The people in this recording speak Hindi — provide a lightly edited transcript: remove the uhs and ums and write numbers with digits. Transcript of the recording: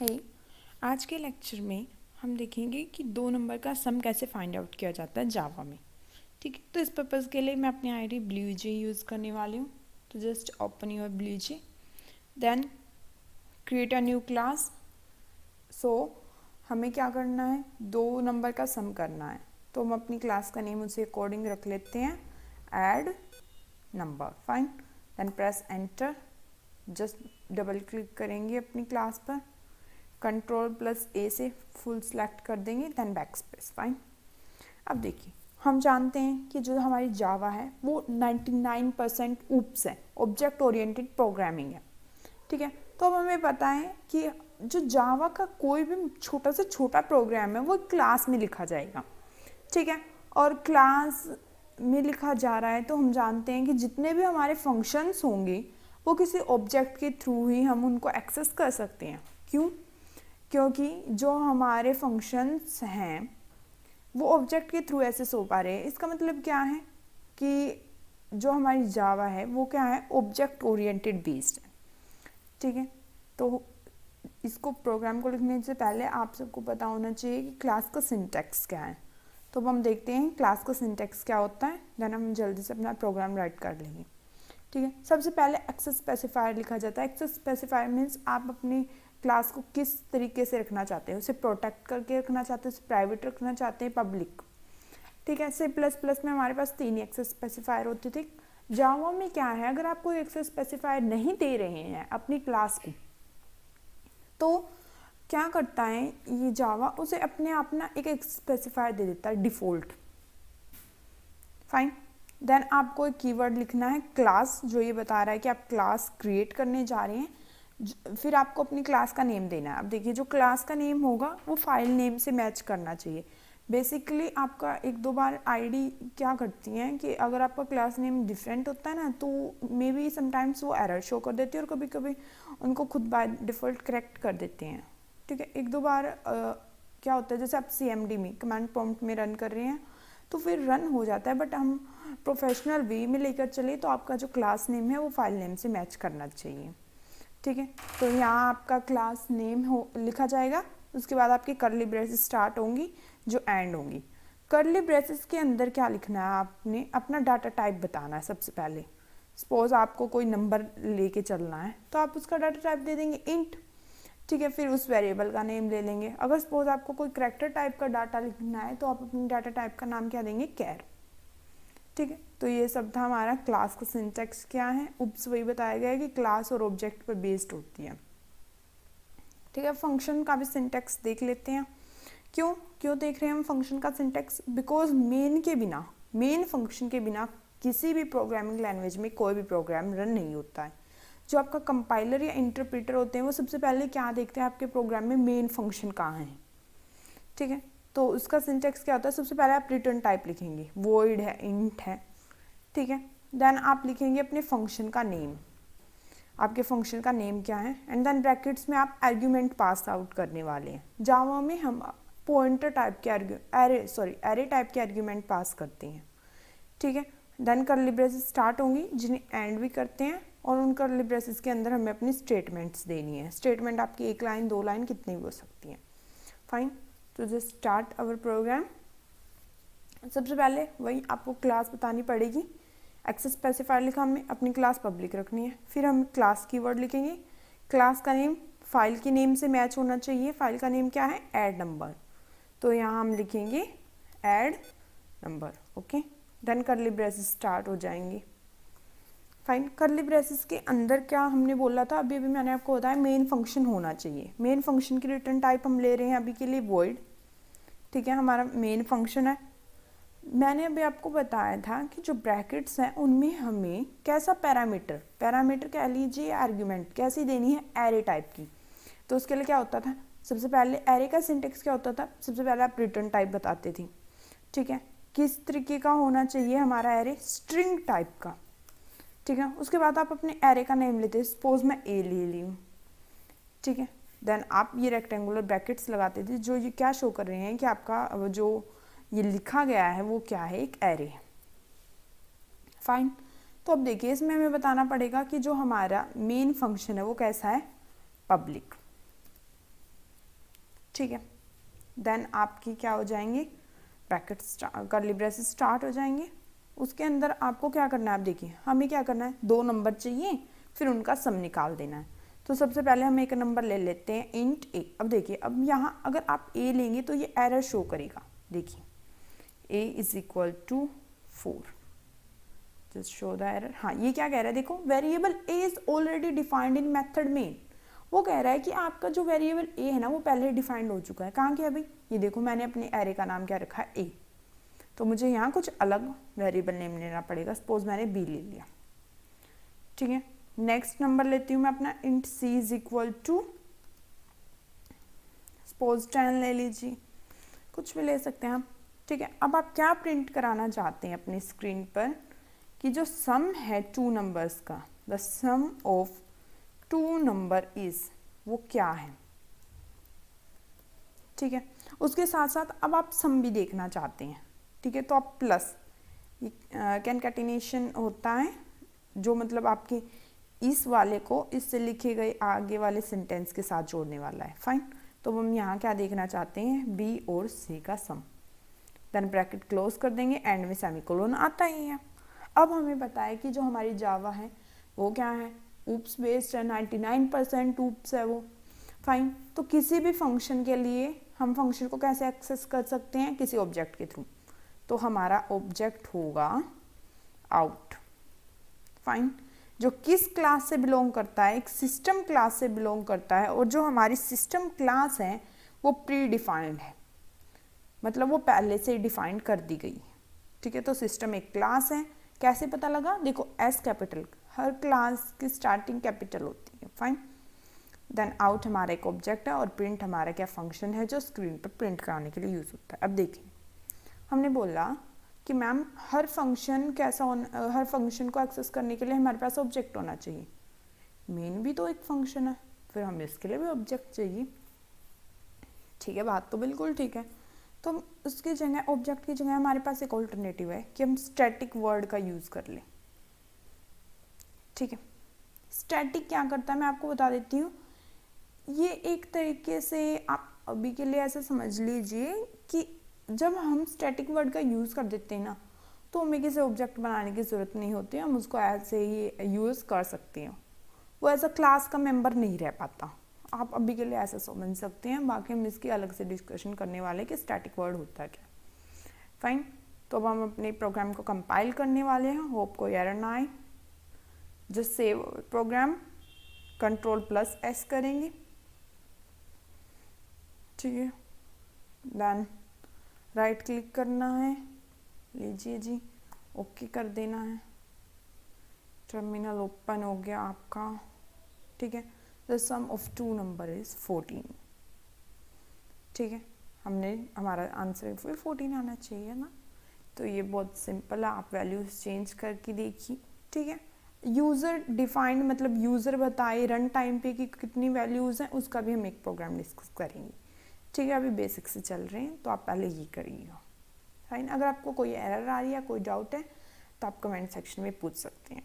है। आज के लेक्चर में हम देखेंगे कि 2 नंबर का सम कैसे फाइंड आउट किया जाता है जावा में। ठीक है, तो इस पर्पज़ के लिए मैं अपनी आईडी BlueJ यूज़ करने वाली हूँ। तो just open your BlueJ, then create a new class. So हमें क्या करना है, 2 नंबर का सम करना है। तो हम अपनी क्लास का नेम उसी अकॉर्डिंग रख लेते हैं, add number. Fine, then press enter. Just double click करेंगे अपनी क्लास पर, Ctrl+A से फुल सेलेक्ट कर देंगे, देन बैक स्पेस। फाइन। अब देखिए, हम जानते हैं कि जो हमारी जावा है वो 99% ऊप्स है, ऑब्जेक्ट ओरिएंटेड प्रोग्रामिंग है। ठीक है, तो अब हमें पता है कि जो जावा का कोई भी छोटा से छोटा प्रोग्राम है वो क्लास में लिखा जाएगा। ठीक है, और क्लास में लिखा जा रहा है तो हम जानते हैं कि जितने भी हमारे फंक्शंस होंगे वो किसी ऑब्जेक्ट के थ्रू ही हम उनको एक्सेस कर सकते हैं। क्यों? क्योंकि जो हमारे फंक्शंस हैं वो ऑब्जेक्ट के थ्रू एक्सेस हो पा रहे हैं। इसका मतलब क्या है कि जो हमारी जावा है वो क्या है, ऑब्जेक्ट ओरिएंटेड बेस्ड है। ठीक है, तो इसको प्रोग्राम को लिखने से पहले आप सबको पता होना चाहिए कि क्लास का सिंटैक्स क्या है। तो अब हम देखते हैं क्लास का सिंटैक्स क्या होता है, देन हम जल्दी से अपना प्रोग्राम राइट कर लेंगे। ठीक है, सबसे पहले एक्सेस स्पेसिफायर लिखा जाता है। एक्सेस स्पेसिफायर मीन्स आप अपनी क्लास को किस तरीके से रखना चाहते हैं, उसे प्रोटेक्ट करके रखना चाहते हैं, उसे प्राइवेट रखना चाहते हैं, पब्लिक। ठीक है, C++ में हमारे पास 3 एक्सेस स्पेसिफायर होते थे। जावा में क्या है, अगर आप कोई एक्सेस स्पेसिफायर नहीं दे रहे हैं अपनी क्लास को, तो क्या करता है ये जावा, उसे अपने आप ना एक एक्सेस स्पेसिफायर दे देता है डिफ़ॉल्ट। फाइन, देन आपको एक कीवर्ड लिखना है क्लास, जो ये बता रहा है कि आप क्लास क्रिएट करने जा रहे हैं। फिर आपको अपनी क्लास का नेम देना है। अब देखिए, जो क्लास का नेम होगा वो फाइल नेम से मैच करना चाहिए। बेसिकली आपका 1-2 बार आईडी क्या करती हैं कि अगर आपका क्लास नेम डिफरेंट होता है ना, तो मे बी समटाइम्स वो एरर शो कर देती है और कभी कभी उनको खुद बाय डिफ़ॉल्ट करेक्ट कर देते हैं। ठीक है, 1-2 बार क्या होता है, जैसे आप CMD में कमांड प्रॉम्प्ट में रन कर रहे हैं तो फिर रन हो जाता है, बट हम प्रोफेशनल वे में लेकर चले तो आपका जो क्लास नेम है वो फाइल नेम से मैच करना चाहिए। ठीक है, तो यहाँ आपका क्लास नेम हो लिखा जाएगा। उसके बाद आपकी कर्ली ब्रेसेस स्टार्ट होंगी जो एंड होंगी। कर्ली ब्रेसेस के अंदर क्या लिखना है, आपने अपना डाटा टाइप बताना है। सबसे पहले सपोज आपको कोई नंबर लेके चलना है तो आप उसका डाटा टाइप दे देंगे इंट। ठीक है, फिर उस वेरिएबल का नेम ले लेंगे। अगर सपोज आपको कोई करैक्टर टाइप का डाटा लिखना है तो आप अपने डाटा टाइप का नाम क्या देंगे, कैर। ठीक है, तो ये सब था हमारा क्लास का सिंटैक्स क्या है। उप्स वही बताया गया है कि क्लास और ऑब्जेक्ट पर बेस्ड होती है। ठीक है, फंक्शन का भी सिंटैक्स देख लेते हैं। क्यों क्यों देख रहे हैं हम फंक्शन का सिंटैक्स, बिकॉज मेन फंक्शन के बिना किसी भी प्रोग्रामिंग लैंग्वेज में कोई भी प्रोग्राम रन नहीं होता है। जो आपका कंपाइलर या इंटरप्रेटर होते हैं वो सबसे पहले क्या देखते हैं, आपके प्रोग्राम में मेन फंक्शन कहाँ है। ठीक है, तो उसका सिंटैक्स क्या होता है, सबसे पहले आप रिटर्न टाइप लिखेंगे, वॉइड है, इंट है। ठीक है, देन आप लिखेंगे अपने फंक्शन का नेम, आपके फंक्शन का नेम क्या है, एंड देन ब्रैकेट्स में आप आर्ग्यूमेंट पास आउट करने वाले हैं। जावा में हम पॉइंटर टाइप के एरे टाइप के आर्ग्यूमेंट पास करते हैं। ठीक है, देन कर्ली ब्रेसेस स्टार्ट होंगी जिन्हें एंड भी करते हैं, और उन कर्ली ब्रेसेस के अंदर हमें अपनी स्टेटमेंट्स देनी है। स्टेटमेंट आपकी 1 लाइन 2 लाइन कितनी भी हो सकती है। फाइन, तो जस्ट स्टार्ट अवर प्रोग्राम। सबसे पहले वही आपको क्लास बतानी पड़ेगी। एक्सेस स्पेसिफायर लिखा, हमें अपनी क्लास पब्लिक रखनी है। फिर हम क्लास कीवर्ड लिखेंगे। क्लास का नेम फाइल की नेम से मैच होना चाहिए। फाइल का नेम क्या है, ऐड नंबर, तो यहाँ हम लिखेंगे add number. Okay, then curly braces start हो जाएंगे। फाइन, कर्ली ब्रेसेस के अंदर क्या हमने बोला था, अभी मैंने आपको बताया मेन फंक्शन होना चाहिए। मेन फंक्शन की रिटर्न टाइप हम ले रहे हैं अभी के लिए वॉइड। ठीक है, हमारा मेन फंक्शन है। मैंने अभी आपको बताया था कि जो ब्रैकेट्स हैं उनमें हमें कैसा पैरामीटर कह लीजिए, आर्ग्यूमेंट कैसी देनी है, एरे टाइप की। तो उसके लिए क्या होता था, सबसे पहले एरे का सिंटेक्स क्या होता था, सबसे पहले आप रिटर्न टाइप बताते थे। ठीक है, किस तरीके का होना चाहिए हमारा एरे, स्ट्रिंग टाइप का। ठीक है, उसके बाद आप अपने एरे का नेम लेते, सपोज मैं ए ले ली हूँ। ठीक है, देन आप ये रेक्टेंगुलर ब्रैकेट्स लगाते थे जो ये क्या शो कर रहे हैं कि आपका जो ये लिखा गया है वो क्या है, एक एरे। फाइन, तो अब देखिए इसमें हमें बताना पड़ेगा कि जो हमारा मेन फंक्शन है वो कैसा है, पब्लिक। ठीक है। देन आपकी क्या हो जाएंगे, ब्रैकेट कर्ली ब्रेसेस स्टार्ट हो जाएंगे। उसके अंदर आपको क्या करना है, आप देखिए हमें क्या करना है, 2 नंबर चाहिए, फिर उनका सम निकाल देना है। तो सबसे पहले हम एक नंबर ले लेते हैं इंट ए। अब देखिए, अब यहाँ अगर आप ए लेंगे तो ये एरर शो करेगा। देखिए a is equal to 4, just show the error. हाँ, ये क्या कह रहा है, देखो variable a is already defined in method main. वो कह रहा है कि आपका जो वेरिएबल ए है ना वो पहले डिफाइंड हो चुका है। कहाँ क्या भाई, ये देखो मैंने अपने एरे का नाम क्या रखा है, ए। तो मुझे यहाँ कुछ अलग वेरिएबल नेम लेना पड़ेगा। सपोज मैंने बी ले लिया, ठीक है। नेक्स्ट नंबर लेती हूँ मैं अपना int C is equal to suppose 10 ले लीजिए, कुछ भी ले सकते हैं आप, ठीक है। अब आप क्या प्रिंट कराना चाहते हैं अपनी स्क्रीन पर, कि जो सम है 2 नंबर्स का, the sum of 2 number is, वो क्या है, ठीक है। उसके साथ साथ अब आप सम भी देखना चाहते हैं, ठीक है। तो आप प्लस कैनकैटिनेशन होता है, जो मतलब आपके इस वाले को इससे लिखे गए आगे वाले सेंटेंस के साथ जोड़ने वाला है, फाइन। तो हम यहाँ क्या देखना चाहते हैं, बी और सी का सम। देन ब्रैकेट क्लोज कर देंगे, एंड में सेमीकोलन आता ही है। अब हमें पता है कि जो हमारी जावा है वो क्या है, ऊप्स बेस्ड है, 99% ऊप्स है वो, फाइन। तो किसी भी फंक्शन के लिए हम फंक्शन को कैसे एक्सेस कर सकते हैं, किसी ऑब्जेक्ट के थ्रू। तो हमारा ऑब्जेक्ट होगा आउट, फाइन, जो किस क्लास से बिलोंग करता है, एक सिस्टम क्लास से बिलोंग करता है। और जो हमारी सिस्टम क्लास है वो प्री डिफाइंड है, मतलब वो पहले से डिफाइंड कर दी गई है, ठीक है। तो सिस्टम एक क्लास है, कैसे पता लगा, देखो एस कैपिटल, हर क्लास की स्टार्टिंग कैपिटल होती है, फाइन। देन आउट हमारा एक ऑब्जेक्ट है, और प्रिंट हमारा क्या फंक्शन है जो स्क्रीन पर प्रिंट कराने के लिए यूज होता है। अब देखिए हमने बोला कि मैम हर फंक्शन कैसा होना, हर फंक्शन को एक्सेस करने के लिए हमारे पास ऑब्जेक्ट होना चाहिए। मेन भी तो एक फंक्शन है, फिर हमें इसके लिए भी ऑब्जेक्ट चाहिए, ठीक है। बात तो बिल्कुल ठीक है। तो उसकी जगह, ऑब्जेक्ट की जगह हमारे पास एक ऑल्टरनेटिव है कि हम स्टैटिक वर्ड का यूज कर लें, ठीक है। स्टैटिक क्या करता है मैं आपको बता देती हूँ। ये एक तरीके से आप अभी के लिए ऐसा समझ लीजिए कि जब हम स्टैटिक वर्ड का यूज़ कर देते हैं ना, तो हमें किसी ऑब्जेक्ट बनाने की ज़रूरत नहीं होती, हम उसको ऐसे ही यूज़ कर सकते हैं। वो ऐसा क्लास का मेंबर नहीं रह पाता। आप अभी के लिए ऐसा समझ सकते हैं, बाकी हम इसकी अलग से डिस्कशन करने वाले कि स्टैटिक वर्ड होता है क्या, फाइन। तो अब हम अपने प्रोग्राम को कंपाइल करने वाले हैं, होप कोई एरर ना आए। जस्ट सेव प्रोग्राम, Ctrl+S करेंगे, ठीक है। देन राइट क्लिक करना है, लीजिए जी, ओके कर देना है। टर्मिनल ओपन हो गया आपका, ठीक है। The sum of 2 number is 14, ठीक है। हमने हमारा आंसर फिर 14 आना चाहिए ना। तो ये बहुत सिंपल है, आप वैल्यूज चेंज करके देखिए, ठीक है। यूज़र डिफाइंड मतलब यूज़र बताए रन टाइम पे कि कितनी वैल्यूज़ हैं, उसका भी हम एक प्रोग्राम डिस्कस करेंगे, ठीक है। अभी बेसिक से चल रहे हैं, तो आप पहले ये करिएगा, फाइन। अगर आपको कोई एरर आ रही है, कोई डाउट है, तो आप कमेंट सेक्शन में पूछ सकते हैं।